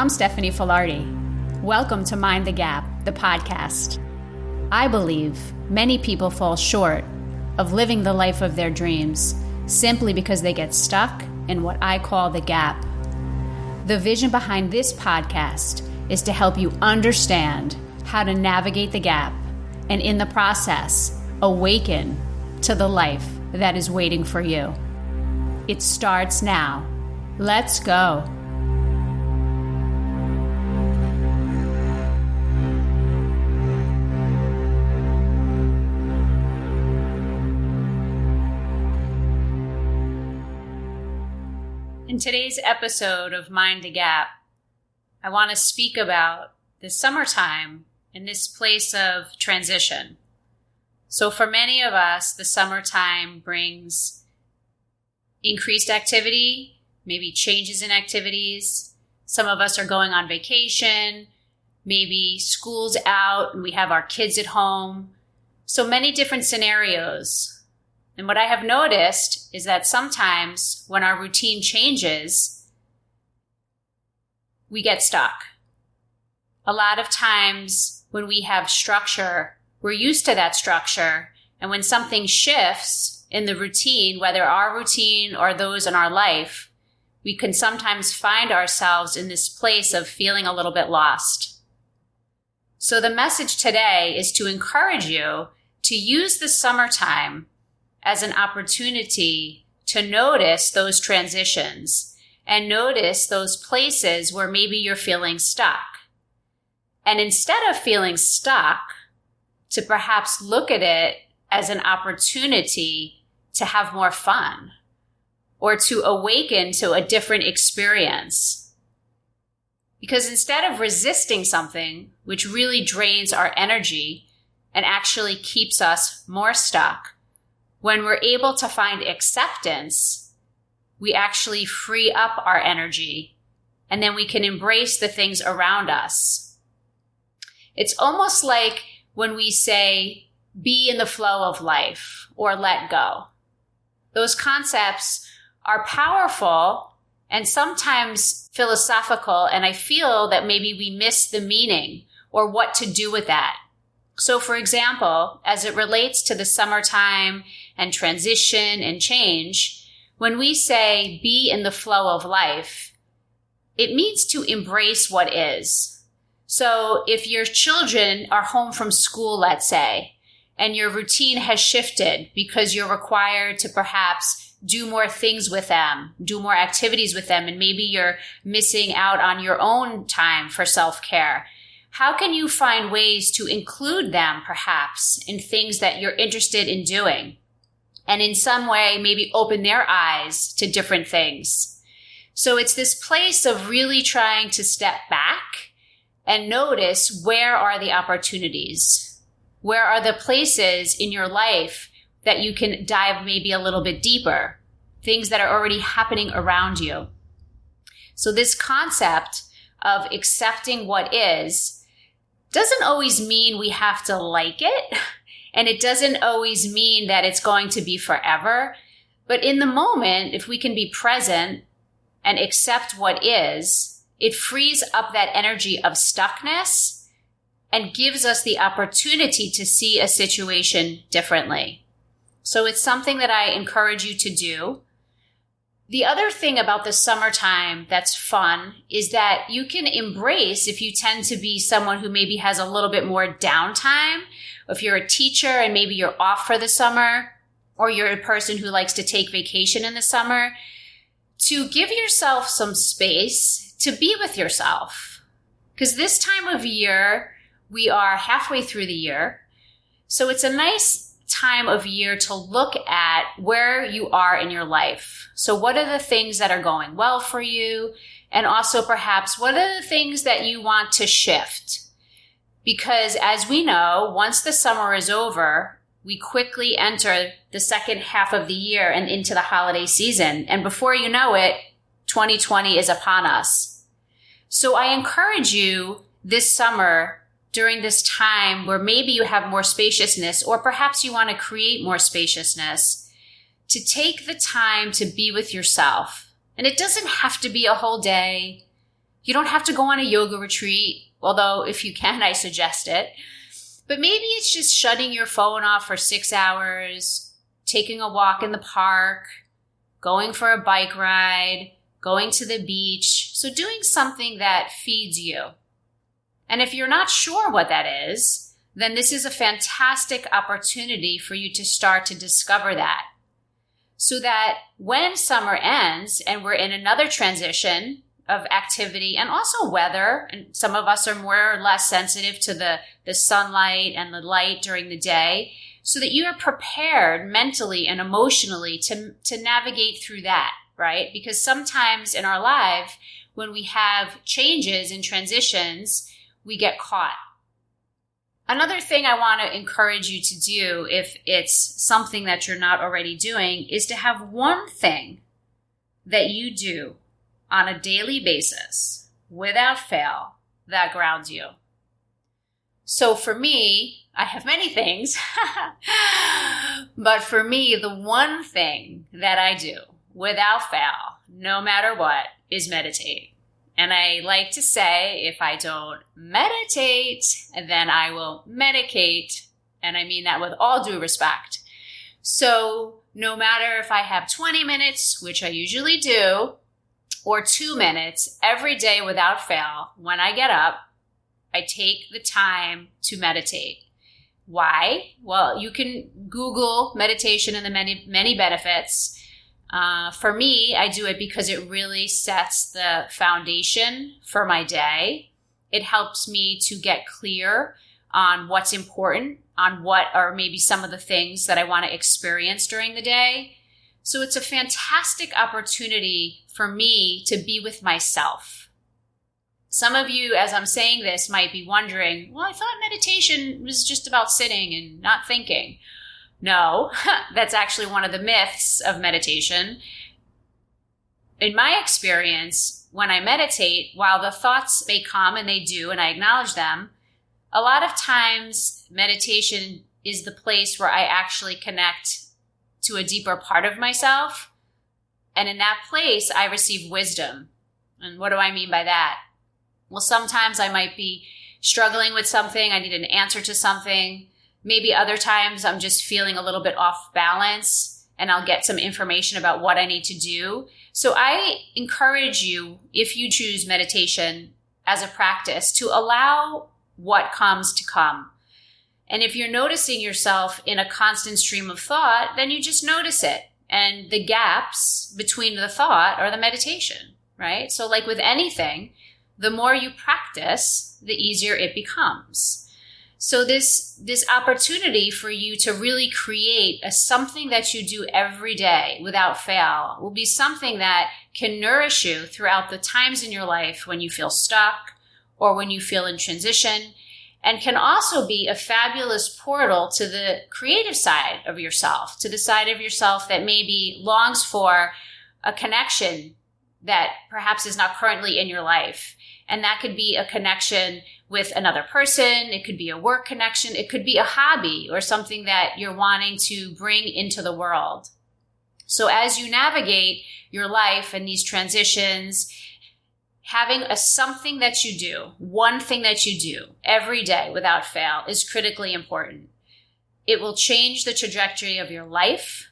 I'm Stephanie Filardi. Welcome to Mind the Gap, the podcast. I believe many people fall short of living the life of their dreams simply because they get stuck in what I call the gap. The vision behind this podcast is to help you understand how to navigate the gap and in the process, awaken to the life that is waiting for you. It starts now. Let's go. In today's episode of Mind the Gap, I want to speak about the summertime and this place of transition. So for many of us, the summertime brings increased activity, maybe changes in activities. Some of us are going on vacation, maybe school's out and we have our kids at home. So many different scenarios. And what I have noticed is that sometimes when our routine changes, we get stuck. A lot of times when we have structure, we're used to that structure. And when something shifts in the routine, whether our routine or those in our life, we can sometimes find ourselves in this place of feeling a little bit lost. So the message today is to encourage you to use the summertime as an opportunity to notice those transitions and notice those places where maybe you're feeling stuck. And instead of feeling stuck, to perhaps look at it as an opportunity to have more fun or to awaken to a different experience. Because instead of resisting something, which really drains our energy and actually keeps us more stuck, when we're able to find acceptance, we actually free up our energy and then we can embrace the things around us. It's almost like when we say, be in the flow of life or let go. Those concepts are powerful and sometimes philosophical, and I feel that maybe we miss the meaning or what to do with that. So for example, as it relates to the summertime and transition and change, when we say be in the flow of life, it means to embrace what is. So if your children are home from school, let's say, and your routine has shifted because you're required to perhaps do more things with them, do more activities with them, and maybe you're missing out on your own time for self-care, how can you find ways to include them perhaps in things that you're interested in doing? And in some way, maybe open their eyes to different things. So it's this place of really trying to step back and notice where are the opportunities? Where are the places in your life that you can dive maybe a little bit deeper? Things that are already happening around you. So this concept of accepting what is doesn't always mean we have to like it. And it doesn't always mean that it's going to be forever. But in the moment, if we can be present and accept what is, it frees up that energy of stuckness and gives us the opportunity to see a situation differently. So it's something that I encourage you to do. The other thing about the summertime that's fun is that you can embrace, if you tend to be someone who maybe has a little bit more downtime, if you're a teacher and maybe you're off for the summer, or you're a person who likes to take vacation in the summer, to give yourself some space to be with yourself. Because this time of year, we are halfway through the year. So it's a nice time of year to look at where you are in your life. So what are the things that are going well for you? And also perhaps what are the things that you want to shift? Because as we know, once the summer is over, we quickly enter the second half of the year and into the holiday season. And before you know it, 2020 is upon us. So I encourage you this summer, during this time where maybe you have more spaciousness, or perhaps you want to create more spaciousness, to take the time to be with yourself. And it doesn't have to be a whole day. You don't have to go on a yoga retreat, although if you can, I suggest it. But maybe it's just shutting your phone off for 6 hours, taking a walk in the park, going for a bike ride, going to the beach. So doing something that feeds you. And if you're not sure what that is, then this is a fantastic opportunity for you to start to discover that. So that when summer ends and we're in another transition of activity and also weather, and some of us are more or less sensitive to the sunlight and the light during the day, so that you are prepared mentally and emotionally to navigate through that, right? Because sometimes in our life, when we have changes and transitions, we get caught. Another thing I want to encourage you to do, if it's something that you're not already doing, is to have one thing that you do on a daily basis, without fail, that grounds you. So for me, I have many things, but for me, the one thing that I do without fail, no matter what, is meditate. And I like to say, if I don't meditate, then I will medicate. And I mean that with all due respect. So no matter if I have 20 minutes, which I usually do, or 2 minutes every day without fail, when I get up, I take the time to meditate. Why? Well, you can Google meditation and the many benefits. For me, I do it because it really sets the foundation for my day. It helps me to get clear on what's important, on what are maybe some of the things that I want to experience during the day. So it's a fantastic opportunity for me to be with myself. Some of you, as I'm saying this, might be wondering, well, I thought meditation was just about sitting and not thinking. No, that's actually one of the myths of meditation. In my experience, when I meditate, while the thoughts may come, and they do, and I acknowledge them, a lot of times meditation is the place where I actually connect to a deeper part of myself. And in that place, I receive wisdom. And what do I mean by that? Well, sometimes I might be struggling with something. I need an answer to something. Maybe other times I'm just feeling a little bit off balance and I'll get some information about what I need to do. So I encourage you, if you choose meditation as a practice, to allow what comes to come. And if you're noticing yourself in a constant stream of thought, then you just notice it. And the gaps between the thought are the meditation, right? So like with anything, the more you practice, the easier it becomes. So this opportunity for you to really create something that you do every day without fail will be something that can nourish you throughout the times in your life when you feel stuck or when you feel in transition, and can also be a fabulous portal to the creative side of yourself, to the side of yourself that maybe longs for a connection that perhaps is not currently in your life. And that could be a connection with another person. It could be a work connection. It could be a hobby or something that you're wanting to bring into the world. So as you navigate your life and these transitions, having something that you do, one thing that you do every day without fail is critically important. It will change the trajectory of your life.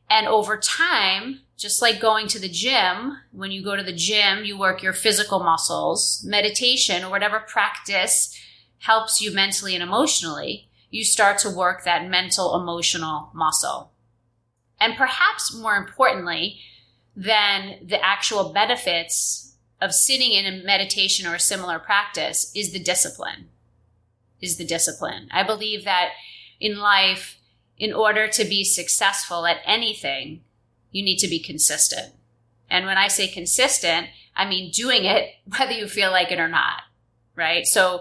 And over time, just like going to the gym, when you go to the gym, you work your physical muscles. Meditation or whatever practice helps you mentally and emotionally, you start to work that mental, emotional muscle. And perhaps more importantly than the actual benefits of sitting in a meditation or a similar practice is the discipline. I believe that in life, in order to be successful at anything, you need to be consistent. And when I say consistent, I mean doing it whether you feel like it or not, right? So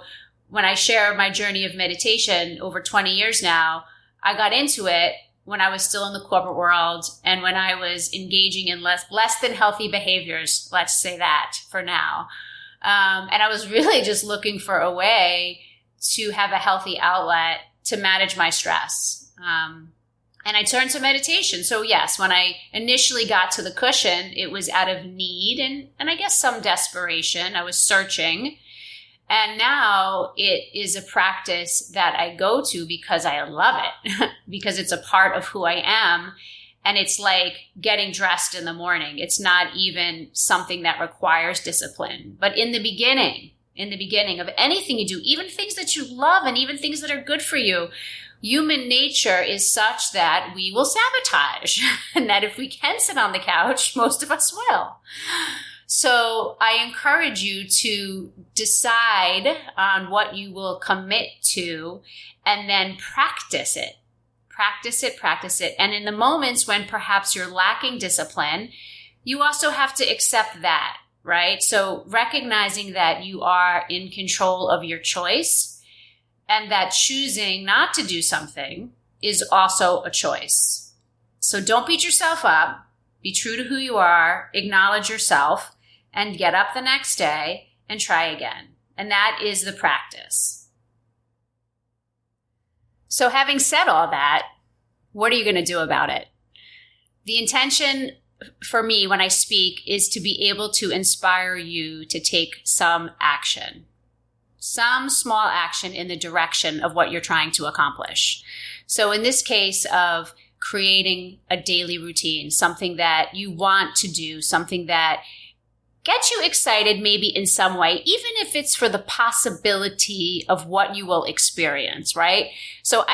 when I share my journey of meditation over 20 years now, I got into it when I was still in the corporate world and when I was engaging in less than healthy behaviors, let's say that for now. And I was really just looking for a way to have a healthy outlet to manage my stress. And I turned to meditation. So yes, when I initially got to the cushion, it was out of need and I guess some desperation. I was searching. And now it is a practice that I go to because I love it, because it's a part of who I am. And it's like getting dressed in the morning. It's not even something that requires discipline. But in the beginning of anything you do, even things that you love and even things that are good for you, human nature is such that we will sabotage. And that if we can sit on the couch, most of us will. So I encourage you to decide on what you will commit to and then practice it. Practice it. And in the moments when perhaps you're lacking discipline, you also have to accept that, right? So recognizing that you are in control of your choice and that choosing not to do something is also a choice. So don't beat yourself up. Be true to who you are, acknowledge yourself, and get up the next day and try again. And that is the practice. So having said all that, what are you going to do about it? The intention for me when I speak is to be able to inspire you to take some action, some small action in the direction of what you're trying to accomplish. So in this case of creating a daily routine, something that you want to do, something that gets you excited maybe in some way, even if it's for the possibility of what you will experience, right? So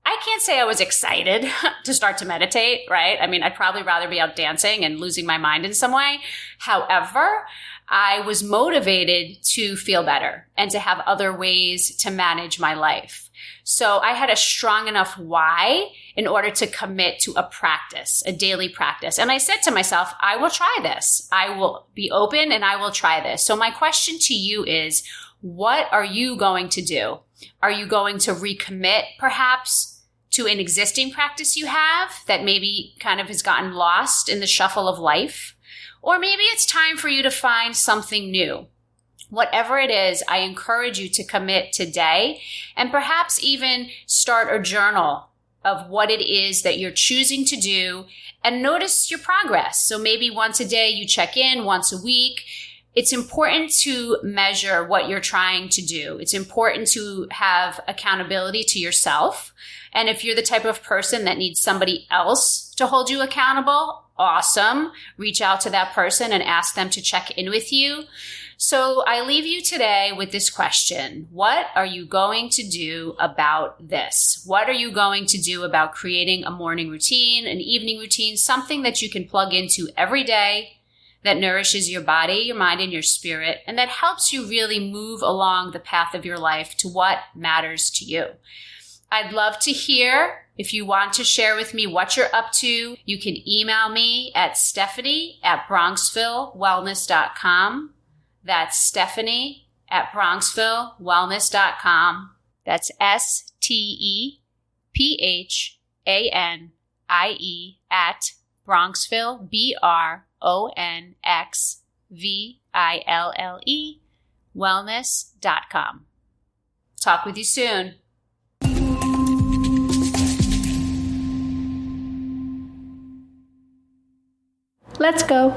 I can't say I was excited to start to meditate, right? I mean, I'd probably rather be out dancing and losing my mind in some way. However, I was motivated to feel better and to have other ways to manage my life. So I had a strong enough why in order to commit to a practice, a daily practice. And I said to myself, I will try this. I will be open and I will try this. So my question to you is, what are you going to do? Are you going to recommit perhaps to an existing practice you have that maybe kind of has gotten lost in the shuffle of life? Or maybe it's time for you to find something new. Whatever it is, I encourage you to commit today and perhaps even start a journal of what it is that you're choosing to do and notice your progress. So maybe once a day you check in, once a week. It's important to measure what you're trying to do. It's important to have accountability to yourself. And if you're the type of person that needs somebody else to hold you accountable, awesome. Reach out to that person and ask them to check in with you. So I leave you today with this question. What are you going to do about this? What are you going to do about creating a morning routine, an evening routine, something that you can plug into every day that nourishes your body, your mind, and your spirit, and that helps you really move along the path of your life to what matters to you? I'd love to hear. If you want to share with me what you're up to, you can email me at Stephanie@BronxvilleWellness.com. That's Stephanie@BronxvilleWellness.com. That's STEPHANIE at Bronxville, BRONXVILLE, wellness.com. Talk with you soon. Let's go.